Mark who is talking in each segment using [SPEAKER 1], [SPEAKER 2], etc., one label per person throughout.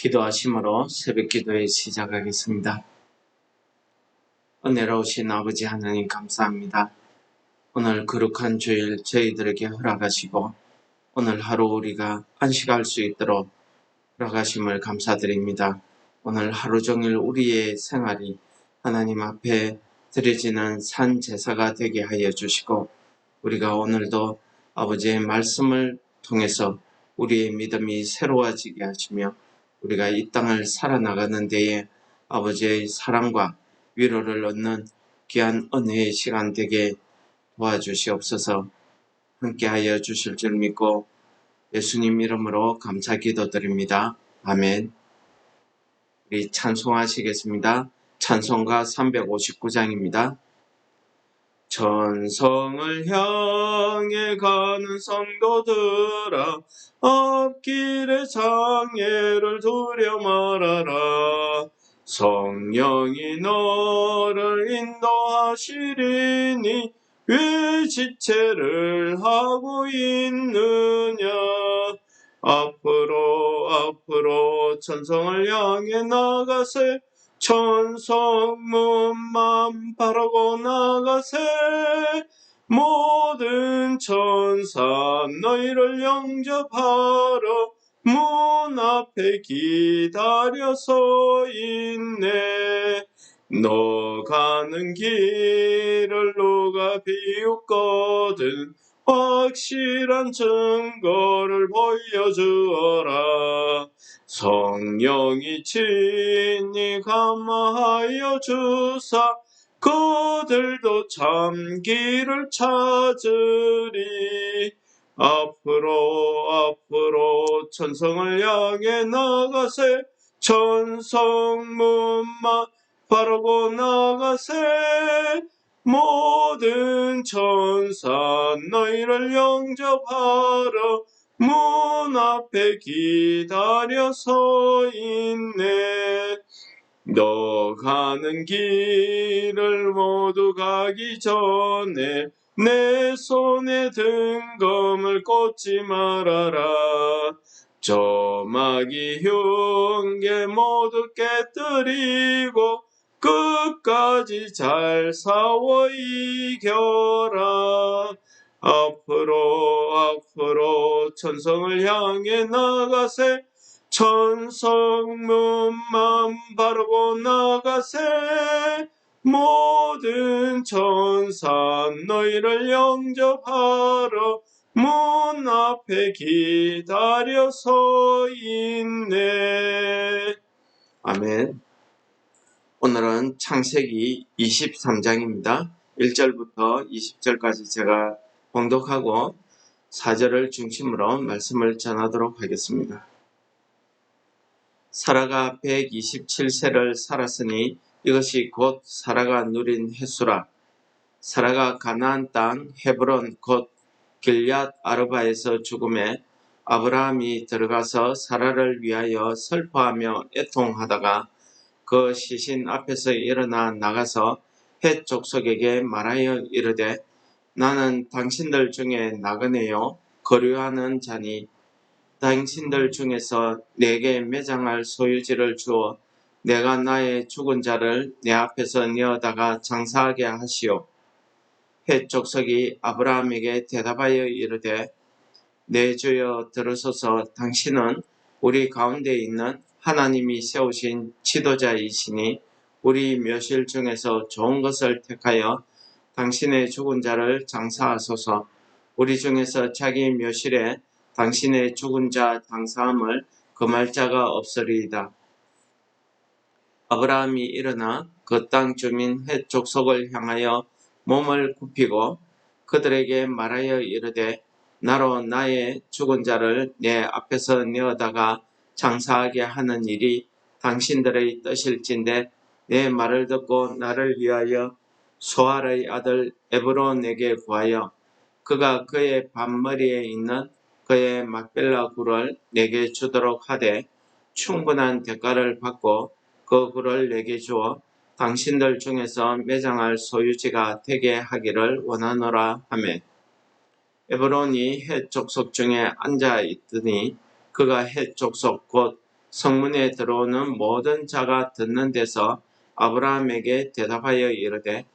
[SPEAKER 1] 기도하심으로 새벽기도에 시작하겠습니다. 은혜로우신 아버지 하나님 감사합니다. 오늘 거룩한 주일 저희들에게 허락하시고 오늘 하루 우리가 안식할 수 있도록 허락하심을 감사드립니다. 오늘 하루 종일 우리의 생활이 하나님 앞에 드려지는 산 제사가 되게 하여 주시고 우리가 오늘도 아버지의 말씀을 통해서 우리의 믿음이 새로워지게 하시며 우리가 이 땅을 살아나가는 데에 아버지의 사랑과 위로를 얻는 귀한 은혜의 시간 되게 도와주시옵소서. 함께하여 주실 줄 믿고 예수님 이름으로 감사 기도드립니다. 아멘. 우리 찬송하시겠습니다. 찬송가 359장입니다. 천성을 향해 가는 성도들아, 앞길의 장애를 두려 말아라. 성령이 너를 인도하시리니 왜 지체를 하고 있느냐. 앞으로 천성을 향해 나가세. 천성문만 바라고 나가세. 모든 천사 너희를 영접하러 문 앞에 기다려 서 있네. 너 가는 길을 누가 비웃거든 확실한 증거를 보여주어라. 성령이 친히 감화하여 주사 그들도 참 길을 찾으리. 앞으로 천성을 향해 나가세. 천성문만 바라고 나가세. 모든 천사 너희를 영접하러 문 앞에 기다려 서 있네. 너 가는 길을 모두 가기 전에 내 손에 등검을 꽂지 말아라. 저마귀 흉계 모두 깨뜨리고 끝까지 잘 싸워 이겨라. 앞으로 천성을 향해 나가세. 천성문만 바라고 나가세. 모든 천사 너희를 영접하러 문 앞에 기다려 서 있네. 아멘. 오늘은 창세기 23장입니다. 1절부터 20절까지 제가 봉독하고 4절을 중심으로 말씀을 전하도록 하겠습니다. 사라가 127세를 살았으니 이것이 곧 사라가 누린 횟수라. 사라가 가나안 땅 헤브론 곧 길앗 아르바에서 죽음에 아브라함이 들어가서 사라를 위하여 슬퍼하며 애통하다가 그 시신 앞에서 일어나 나가서 헷 족속에게 말하여 이르되 나는 당신들 중에 나그네요 거류하는 자니 당신들 중에서 내게 매장할 소유지를 주어 내가 나의 죽은 자를 내 앞에서 내어다가 장사하게 하시오. 헷 족속이 아브라함에게 대답하여 이르되 내 주여 들으소서. 당신은 우리 가운데 있는 하나님이 세우신 지도자이시니 우리 묘실 중에서 좋은 것을 택하여 당신의 죽은 자를 장사하소서. 우리 중에서 자기 묘실에 당신의 죽은 자 장사함을 금할 자가 없으리이다. 아브라함이 일어나 그 땅 주민 헷 족속을 향하여 몸을 굽히고 그들에게 말하여 이르되 나로 나의 죽은 자를 내 앞에서 내어다가 장사하게 하는 일이 당신들의 뜻일진데 내 말을 듣고 나를 위하여 소알의 아들 에브론에게 구하여 그가 그의 밭머리에 있는 그의 막벨라 굴을 내게 주도록 하되 충분한 대가를 받고 그 굴을 내게 주어 당신들 중에서 매장할 소유지가 되게 하기를 원하노라 하매 에브론이 헷 족속 중에 앉아 있더니 그가 헷 족속 곧 성문에 들어오는 모든 자가 듣는 데서 아브라함에게 대답하여 이르되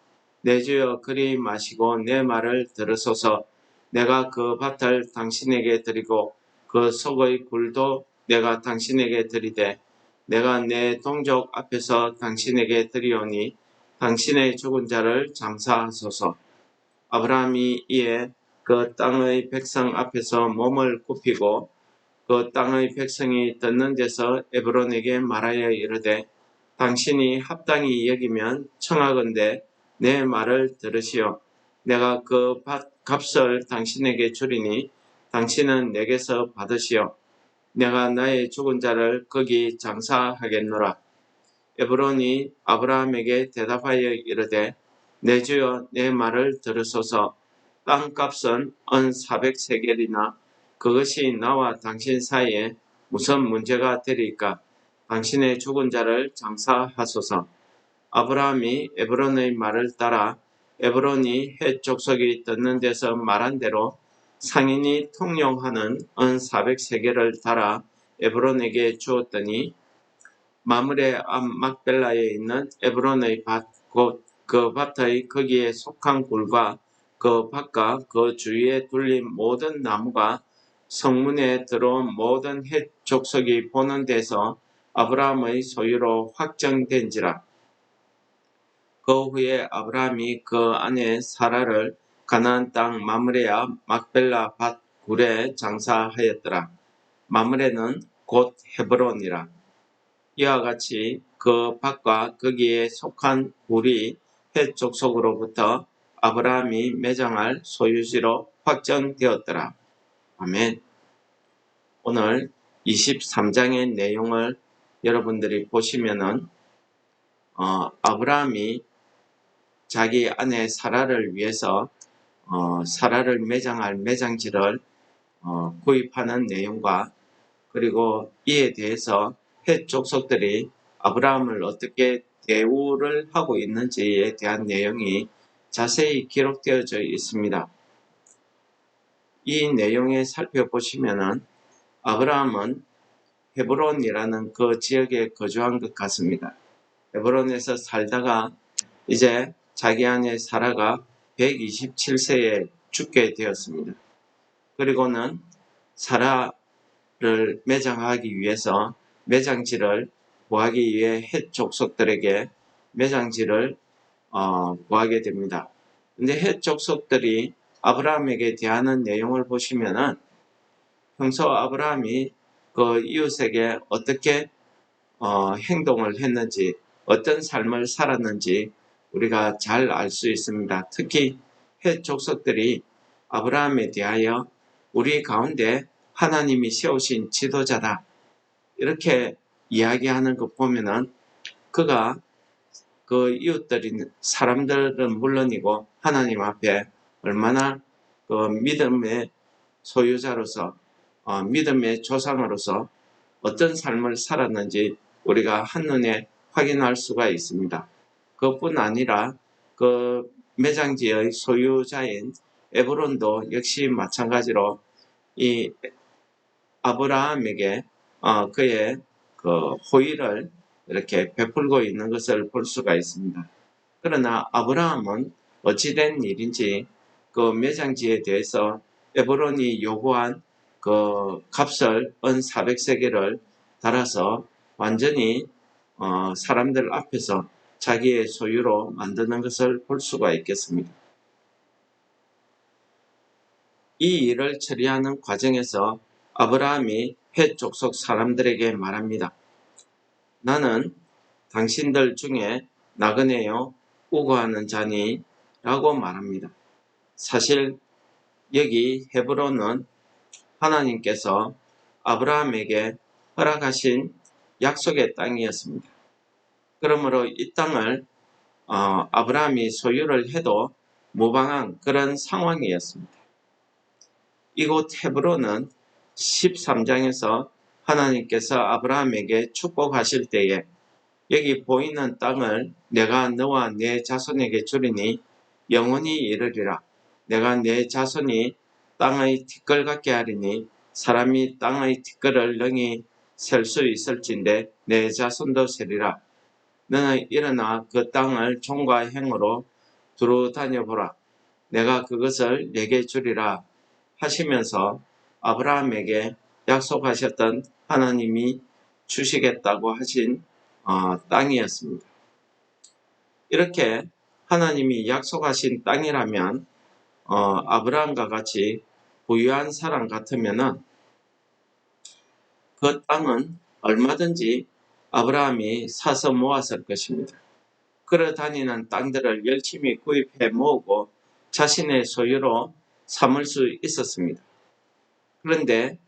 [SPEAKER 1] 내 주여 그리 마시고 내 말을 들으소서. 내가 그 밭을 당신에게 드리고 그 속의 굴도 내가 당신에게 드리되 내가 내 동족 앞에서 당신에게 드리오니 당신의 죽은 자를 장사하소서. 아브라함이 이에 그 땅의 백성 앞에서 몸을 굽히고 그 땅의 백성이 듣는 데서 에브론에게 말하여 이르되 당신이 합당히 여기면 청하건대 내 말을 들으시오. 내가 그 밭 값을 당신에게 주리니 당신은 내게서 받으시오. 내가 나의 죽은 자를 거기 장사하겠노라. 에브론이 아브라함에게 대답하여 이르되 내 주여 내 말을 들으소서. 땅값은 은 400세겔이나 그것이 나와 당신 사이에 무슨 문제가 되리까? 당신의 죽은 자를 장사하소서. 아브라함이 에브론의 말을 따라 에브론이 헷 족속이 듣는 데서 말한 대로 상인이 통용하는 은 400세겔을 달아 에브론에게 주었더니 마므레 앞 막벨라에 있는 에브론의 밭, 곧 그 밭의 거기에 속한 굴과 그 밭과 그 주위에 둘린 모든 나무가 성문에 들어온 모든 헷 족속이 보는 데서 아브라함의 소유로 확정된지라. 그 후에 아브라함이 그 아내 사라를 가나안 땅 마므레 앞 막벨라 밭 굴에 장사하였더라. 마므레는 곧 헤브론이라. 이와 같이 그 밭과 거기에 속한 굴이 헷 족속으로부터 아브라함이 매장할 소유지로 확정되었더라. 아멘. 오늘 23장의 내용을 여러분들이 보시면은 아브라함이 자기 아내 사라를 위해서 사라를 매장할 매장지를 구입하는 내용과 그리고 이에 대해서 헷 족속들이 아브라함을 어떻게 대우를 하고 있는지에 대한 내용이 자세히 기록되어져 있습니다. 이 내용에 살펴보시면은 아브라함은 헤브론이라는 그 지역에 거주한 것 같습니다. 헤브론에서 살다가 이제 자기 아내 사라가 127세에 죽게 되었습니다. 그리고는 사라를 매장하기 위해서 매장지를 구하기 위해 헷 족속들에게 매장지를 구하게 됩니다. 근데 헷 족속들이 아브라함에게 대하는 내용을 보시면은 평소 아브라함이 그 이웃에게 어떻게 행동을 했는지 어떤 삶을 살았는지 우리가 잘 알 수 있습니다. 특히 헷 족속들이 아브라함에 대하여 우리 가운데 하나님이 세우신 지도자다 이렇게 이야기하는 것 보면은 그가 그 이웃들인 사람들은 물론이고 하나님 앞에 얼마나 그 믿음의 소유자로서 믿음의 조상으로서 어떤 삶을 살았는지 우리가 한눈에 확인할 수가 있습니다. 그뿐 아니라 그 매장지의 소유자인 에브론도 역시 마찬가지로 이 아브라함에게 그의 그 호의를 이렇게 베풀고 있는 것을 볼 수가 있습니다. 그러나 아브라함은 어찌된 일인지 그 매장지에 대해서 에브론이 요구한 그 값을 은 400세겔을 달아서 완전히 사람들 앞에서 자기의 소유로 만드는 것을 볼 수가 있겠습니다. 이 일을 처리하는 과정에서 아브라함이 헷 족속 사람들에게 말합니다. 나는 당신들 중에 나그네요 우거하는 자니 라고 말합니다. 사실 여기 헤브론은 하나님께서 아브라함에게 허락하신 약속의 땅이었습니다. 그러므로 이 땅을 아브라함이 소유를 해도 무방한 그런 상황이었습니다. 이곳 헤브론은 13장에서 하나님께서 아브라함에게 축복하실 때에 여기 보이는 땅을 내가 너와 내 자손에게 주리니 영원히 이르리라. 내가 내 자손이 땅의 티끌 같게 하리니 사람이 땅의 티끌을 능히 셀 수 있을진데 내 자손도 세리라. 너는 일어나 그 땅을 종과 행으로 두루 다녀보라. 내가 그것을 내게 주리라 하시면서 아브라함에게 약속하셨던 하나님이 주시겠다고 하신 땅이었습니다. 이렇게 하나님이 약속하신 땅이라면 아브라함과 같이 부유한 사람 같으면은 그 땅은 얼마든지 아브라함이 사서 모았을 것입니다. 걸어다니는 땅들을 열심히 구입해 모으고 자신의 소유로 삼을 수 있었습니다. 그런데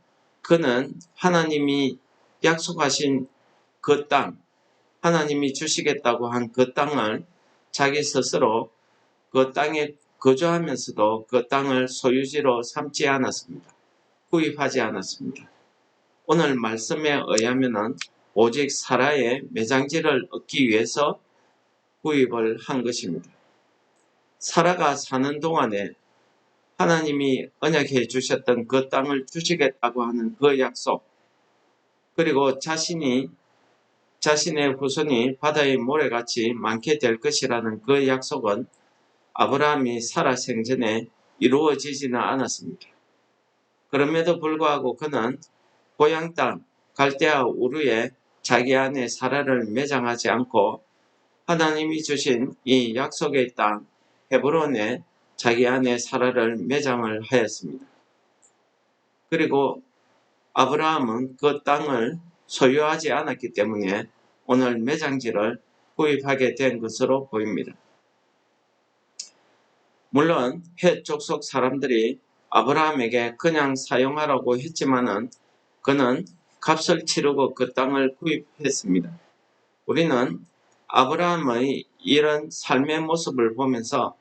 [SPEAKER 1] 그는 하나님이 약속하신 그 땅, 하나님이 주시겠다고 한 그 땅을 자기 스스로 그 땅에 거주하면서도 그 땅을 소유지로 삼지 않았습니다. 구입하지 않았습니다. 오늘 말씀에 의하면은 오직 사라의 매장지를 얻기 위해서 구입을 한 것입니다. 사라가 사는 동안에 하나님이 언약해 주셨던 그 땅을 주시겠다고 하는 그 약속, 그리고 자신의 후손이 바다의 모래같이 많게 될 것이라는 그 약속은 아브라함이 사라 생전에 이루어지지는 않았습니다. 그럼에도 불구하고 그는 고향 땅 갈대아 우르에 자기 아내 사라를 매장하지 않고 하나님이 주신 이 약속의 땅 헤브론에 자기 아내 사라를 매장을 하였습니다. 그리고 아브라함은 그 땅을 소유하지 않았기 때문에 오늘 매장지를 구입하게 된 것으로 보입니다. 물론 헷 족속 사람들이 아브라함에게 그냥 사용하라고 했지만은 그는 값을 치르고 그 땅을 구입했습니다. 우리는 아브라함의 이런 삶의 모습을 보면서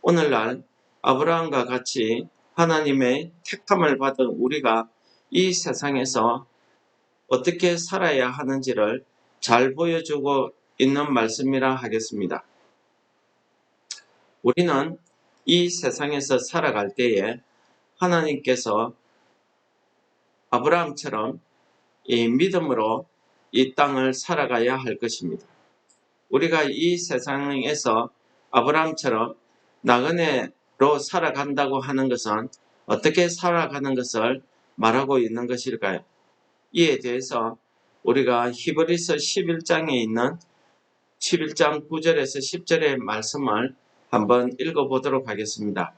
[SPEAKER 1] 오늘날 아브라함과 같이 하나님의 택함을 받은 우리가 이 세상에서 어떻게 살아야 하는지를 잘 보여주고 있는 말씀이라 하겠습니다. 우리는 이 세상에서 살아갈 때에 하나님께서 아브라함처럼 이 믿음으로 이 땅을 살아가야 할 것입니다. 우리가 이 세상에서 아브라함처럼 나그네로 살아간다고 하는 것은 어떻게 살아가는 것을 말하고 있는 것일까요? 이에 대해서 우리가 히브리서 11장에 있는 11장 9절에서 10절의 말씀을 한번 읽어보도록 하겠습니다.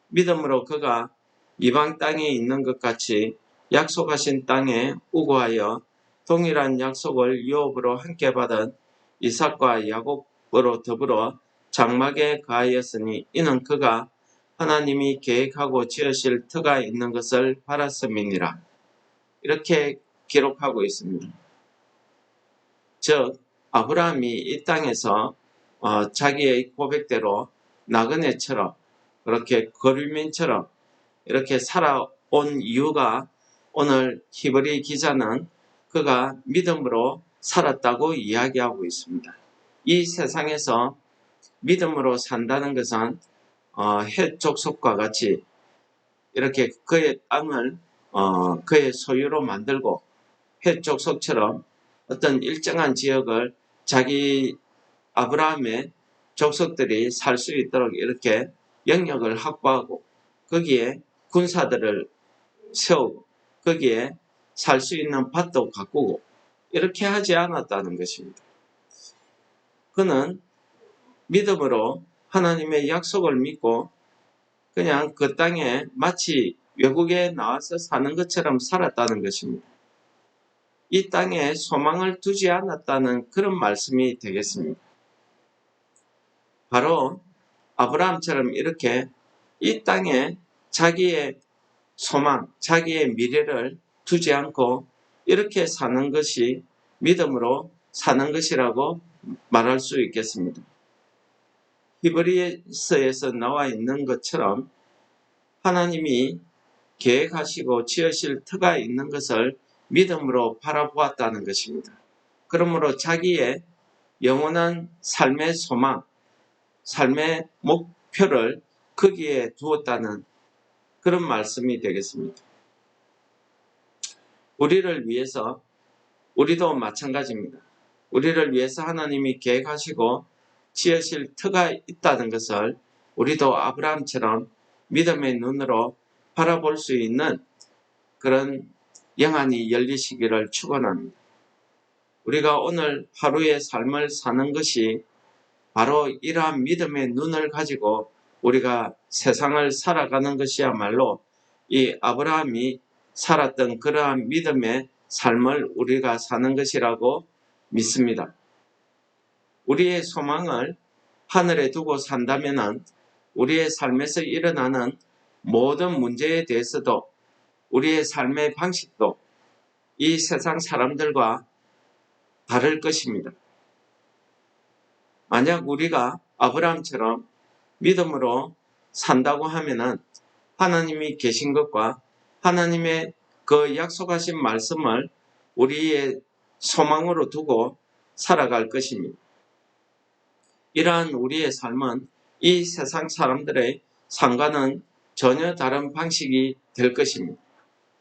[SPEAKER 1] 믿음으로 그가 이방 땅에 있는 것 같이 약속하신 땅에 우거하여 동일한 약속을 유업으로 함께 받은 이삭과 야곱으로 더불어 장막에 거하였으니 이는 그가 하나님이 계획하고 지으실 터가 있는 것을 바랐음이니라. 이렇게 기록하고 있습니다. 즉 아브라함이 이 땅에서 자기의 고백대로 나그네처럼 그렇게 거류민처럼 이렇게 살아온 이유가 오늘 히브리 기자는 그가 믿음으로 살았다고 이야기하고 있습니다. 이 세상에서 믿음으로 산다는 것은 헷 족속과 같이 이렇게 그의 땅을 그의 소유로 만들고 헷 족속처럼 어떤 일정한 지역을 자기 아브라함의 족속들이 살 수 있도록 이렇게 영역을 확보하고 거기에 군사들을 세우고 거기에 살 수 있는 밭도 가꾸고 이렇게 하지 않았다는 것입니다. 그는 믿음으로 하나님의 약속을 믿고 그냥 그 땅에 마치 외국에 나와서 사는 것처럼 살았다는 것입니다. 이 땅에 소망을 두지 않았다는 그런 말씀이 되겠습니다. 바로 아브라함처럼 이렇게 이 땅에 자기의 소망, 자기의 미래를 두지 않고 이렇게 사는 것이 믿음으로 사는 것이라고 말할 수 있겠습니다. 히브리서에서 나와 있는 것처럼 하나님이 계획하시고 지으실 터가 있는 것을 믿음으로 바라보았다는 것입니다. 그러므로 자기의 영원한 삶의 소망, 삶의 목표를 거기에 두었다는 그런 말씀이 되겠습니다. 우리를 위해서 우리도 마찬가지입니다. 우리를 위해서 하나님이 계획하시고 지으실 터가 있다는 것을 우리도 아브라함처럼 믿음의 눈으로 바라볼 수 있는 그런 영안이 열리시기를 축원합니다. 우리가 오늘 하루의 삶을 사는 것이 바로 이러한 믿음의 눈을 가지고 우리가 세상을 살아가는 것이야말로 이 아브라함이 살았던 그러한 믿음의 삶을 우리가 사는 것이라고 믿습니다. 우리의 소망을 하늘에 두고 산다면 우리의 삶에서 일어나는 모든 문제에 대해서도 우리의 삶의 방식도 이 세상 사람들과 다를 것입니다. 만약 우리가 아브라함처럼 믿음으로 산다고 하면은 하나님이 계신 것과 하나님의 그 약속하신 말씀을 우리의 소망으로 두고 살아갈 것입니다. 이러한 우리의 삶은 이 세상 사람들의 삶과는 전혀 다른 방식이 될 것입니다.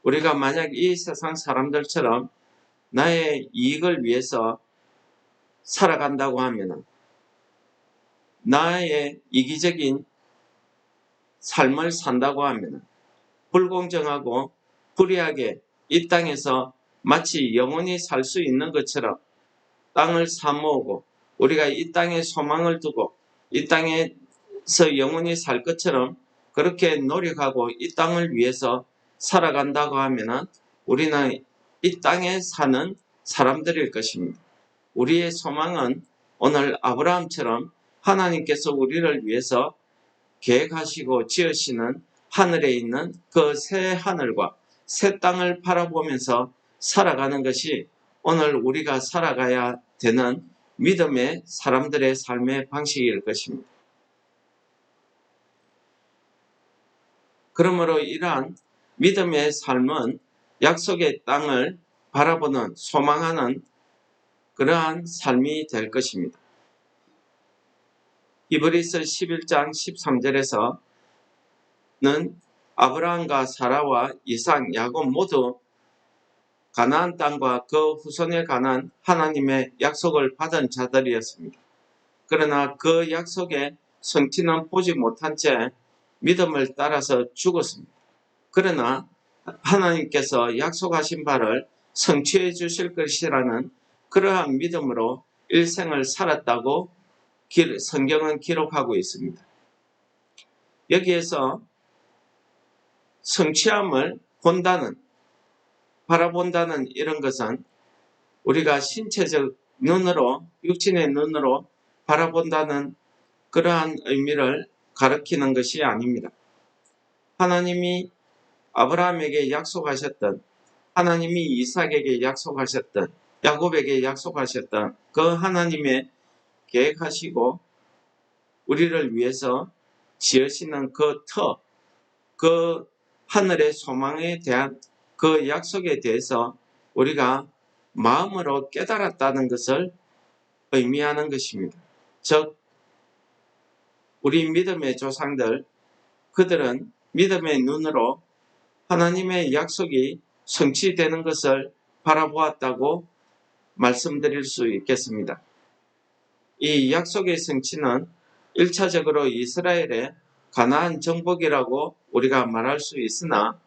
[SPEAKER 1] 우리가 만약 이 세상 사람들처럼 나의 이익을 위해서 살아간다고 하면 나의 이기적인 삶을 산다고 하면 불공정하고 불의하게 이 땅에서 마치 영원히 살 수 있는 것처럼 땅을 사모으고 우리가 이 땅에 소망을 두고 이 땅에서 영원히 살 것처럼 그렇게 노력하고 이 땅을 위해서 살아간다고 하면 우리는 이 땅에 사는 사람들일 것입니다. 우리의 소망은 오늘 아브라함처럼 하나님께서 우리를 위해서 계획하시고 지으시는 하늘에 있는 그 새 하늘과 새 땅을 바라보면서 살아가는 것이 오늘 우리가 살아가야 되는 믿음의 사람들의 삶의 방식일 것입니다. 그러므로 이러한 믿음의 삶은 약속의 땅을 바라보는 소망하는 그러한 삶이 될 것입니다. 히브리서 11장 13절에서는 아브라함과 사라와 이삭, 야곱 모두 가나안 땅과 그 후손에 관한 하나님의 약속을 받은 자들이었습니다. 그러나 그 약속의 성취는 보지 못한 채 믿음을 따라서 죽었습니다. 그러나 하나님께서 약속하신 바를 성취해 주실 것이라는 그러한 믿음으로 일생을 살았다고 성경은 기록하고 있습니다. 여기에서 성취함을 바라본다는 이런 것은 우리가 신체적 눈으로, 육신의 눈으로 바라본다는 그러한 의미를 가리키는 것이 아닙니다. 하나님이 아브라함에게 약속하셨던, 하나님이 이삭에게 약속하셨던, 야곱에게 약속하셨던 그 하나님의 계획하시고 우리를 위해서 지으시는 그 하늘의 소망에 대한 그 약속에 대해서 우리가 마음으로 깨달았다는 것을 의미하는 것입니다. 즉, 우리 믿음의 조상들, 그들은 믿음의 눈으로 하나님의 약속이 성취되는 것을 바라보았다고 말씀드릴 수 있겠습니다. 이 약속의 성취는 1차적으로 이스라엘의 가나안 정복이라고 우리가 말할 수 있으나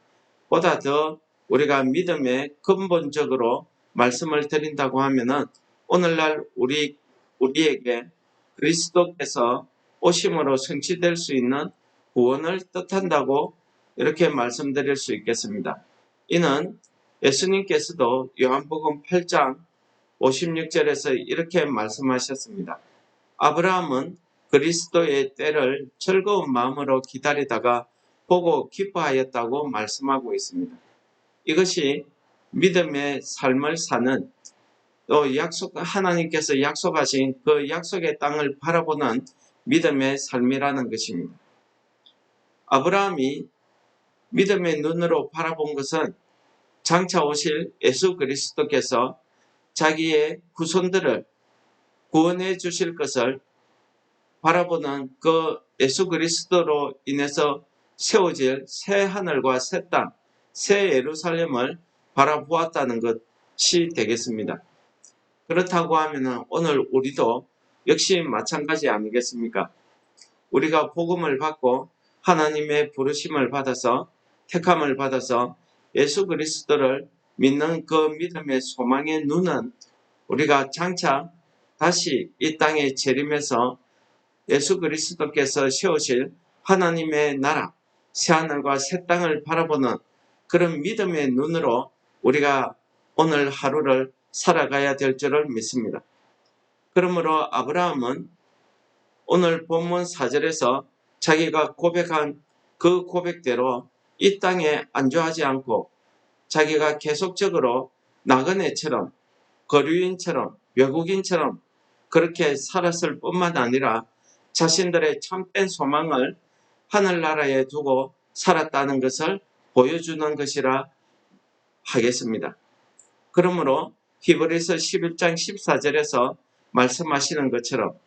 [SPEAKER 1] 보다 더 우리가 믿음에 근본적으로 말씀을 드린다고 하면은 오늘날 우리에게 그리스도께서 오심으로 성취될 수 있는 구원을 뜻한다고 이렇게 말씀드릴 수 있겠습니다. 이는 예수님께서도 요한복음 8장 56절에서 이렇게 말씀하셨습니다. 아브라함은 그리스도의 때를 즐거운 마음으로 기다리다가 보고 기뻐하였다고 말씀하고 있습니다. 이것이 믿음의 삶을 사는 또 하나님께서 약속하신 그 약속의 땅을 바라보는 믿음의 삶이라는 것입니다. 아브라함이 믿음의 눈으로 바라본 것은 장차 오실 예수 그리스도께서 자기의 후손들을 구원해 주실 것을 바라보는 그 예수 그리스도로 인해서 세워질 새 하늘과 새 땅, 새 예루살렘을 바라보았다는 것, 것이 되겠습니다. 그렇다고 하면 오늘 우리도 역시 마찬가지 아니겠습니까? 우리가 복음을 받고 하나님의 부르심을 받아서 택함을 받아서 예수 그리스도를 믿는 그 믿음의 소망의 눈은 우리가 장차 다시 이 땅에 재림해서 예수 그리스도께서 세우실 하나님의 나라, 새하늘과 새 땅을 바라보는 그런 믿음의 눈으로 우리가 오늘 하루를 살아가야 될 줄을 믿습니다. 그러므로 아브라함은 오늘 본문 4절에서 자기가 고백한 그 고백대로 이 땅에 안주하지 않고 자기가 계속적으로 나그네처럼 거류인처럼 외국인처럼 그렇게 살았을 뿐만 아니라 자신들의 참된 소망을 하늘나라에 두고 살았다는 것을 보여주는 것이라 하겠습니다. 그러므로 히브리서 11장 14절에서 말씀하시는 것처럼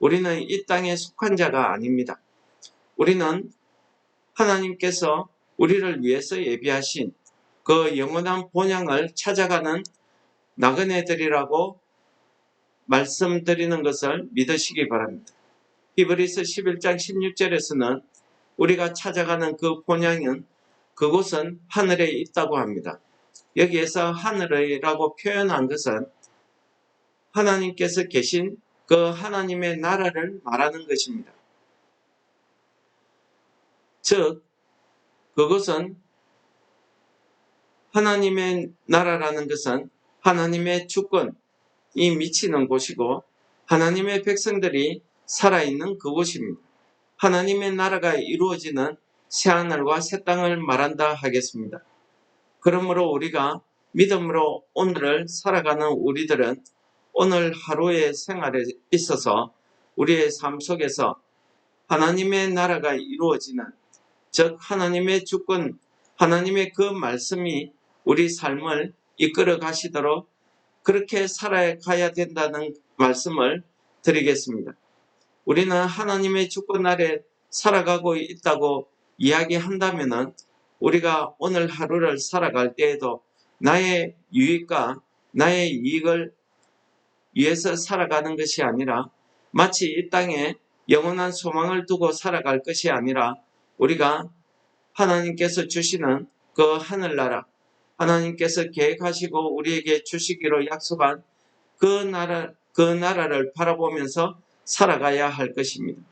[SPEAKER 1] 우리는 이 땅에 속한 자가 아닙니다. 우리는 하나님께서 우리를 위해서 예비하신 그 영원한 본향을 찾아가는 나그네들이라고 말씀드리는 것을 믿으시기 바랍니다. 히브리서 11장 16절에서는 우리가 찾아가는 그 본향은 그곳은 하늘에 있다고 합니다. 여기에서 하늘이라고 표현한 것은 하나님께서 계신 그 하나님의 나라를 말하는 것입니다. 즉, 그것은 하나님의 나라라는 것은 하나님의 주권이 미치는 곳이고 하나님의 백성들이 살아있는 그곳입니다. 하나님의 나라가 이루어지는 새하늘과 새 땅을 말한다 하겠습니다. 그러므로 우리가 믿음으로 오늘을 살아가는 우리들은 오늘 하루의 생활에 있어서 우리의 삶 속에서 하나님의 나라가 이루어지는, 즉 하나님의 주권, 하나님의 그 말씀이 우리 삶을 이끌어 가시도록 그렇게 살아가야 된다는 말씀을 드리겠습니다. 우리는 하나님의 주권 아래 살아가고 있다고 이야기한다면 우리가 오늘 하루를 살아갈 때에도 나의 유익과 나의 이익을 위해서 살아가는 것이 아니라 마치 이 땅에 영원한 소망을 두고 살아갈 것이 아니라 우리가 하나님께서 주시는 그 하늘나라, 하나님께서 계획하시고 우리에게 주시기로 약속한 그 나라를 바라보면서 살아가야 할 것입니다.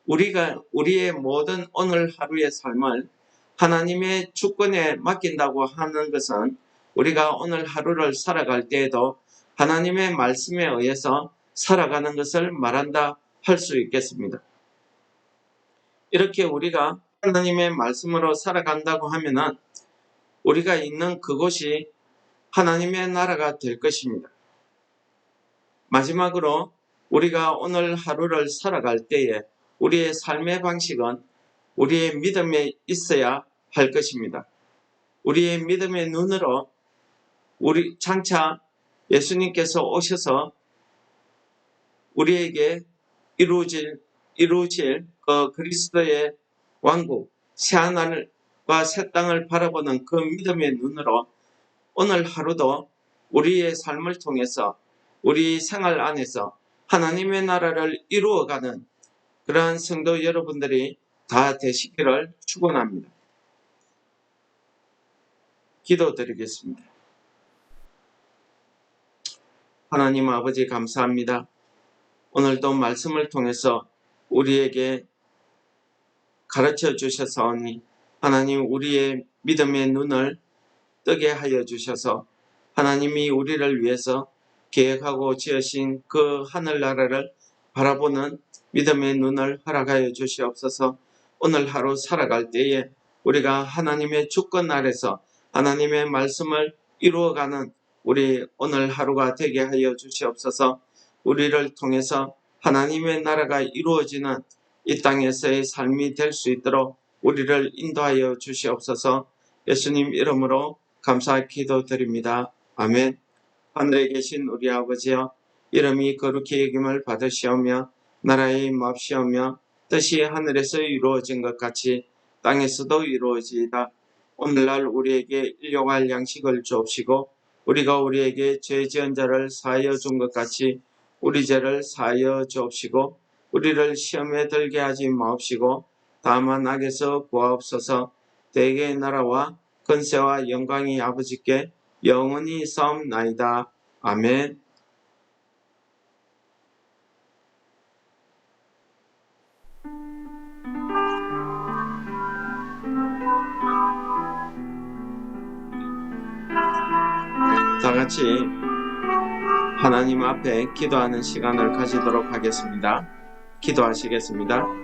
[SPEAKER 1] 우리가 우리의 모든 오늘 하루의 삶을 하나님의 주권에 맡긴다고 하는 것은 우리가 오늘 하루를 살아갈 때에도 하나님의 말씀에 의해서 살아가는 것을 말한다 할 수 있겠습니다. 이렇게 우리가 하나님의 말씀으로 살아간다고 하면은 우리가 있는 그곳이 하나님의 나라가 될 것입니다. 마지막으로 우리가 오늘 하루를 살아갈 때에 우리의 삶의 방식은 우리의 믿음에 있어야 할 것입니다. 우리의 믿음의 눈으로 우리 장차 예수님께서 오셔서 우리에게 이루어질 그 그리스도의 왕국, 새하늘과 새 땅을 바라보는 그 믿음의 눈으로 오늘 하루도 우리의 삶을 통해서 우리 생활 안에서 하나님의 나라를 이루어가는 그러한 성도 여러분들이 다 되시기를 축원합니다. 기도드리겠습니다. 하나님 아버지 감사합니다. 오늘도 말씀을 통해서 우리에게 가르쳐 주셔서니 하나님 우리의 믿음의 눈을 뜨게 하여 주셔서 하나님이 우리를 위해서 계획하고 지으신 그 하늘나라를 바라보는 믿음의 눈을 허락하여 주시옵소서. 오늘 하루 살아갈 때에 우리가 하나님의 주권 아래서 하나님의 말씀을 이루어가는 우리 오늘 하루가 되게 하여 주시옵소서. 우리를 통해서 하나님의 나라가 이루어지는 이 땅에서의 삶이 될 수 있도록 우리를 인도하여 주시옵소서. 예수님 이름으로 감사 기도드립니다. 아멘. 하늘에 계신 우리 아버지여, 이름이 거룩히 여김을 받으시오며 나라의 임합시오며 뜻이 하늘에서 이루어진 것 같이 땅에서도 이루어지이다. 오늘날 우리에게 일용할 양식을 주옵시고 우리가 우리에게 죄 지은 자를 사하여 준 것 같이 우리 죄를 사하여 주옵시고 우리를 시험에 들게 하지 마옵시고 다만 악에서 구하옵소서. 대개의 나라와 권세와 영광이 아버지께 영원히 싸움나이다. 아멘. 다 같이 하나님 앞에 기도하는 시간을 가지도록 하겠습니다. 기도하시겠습니다.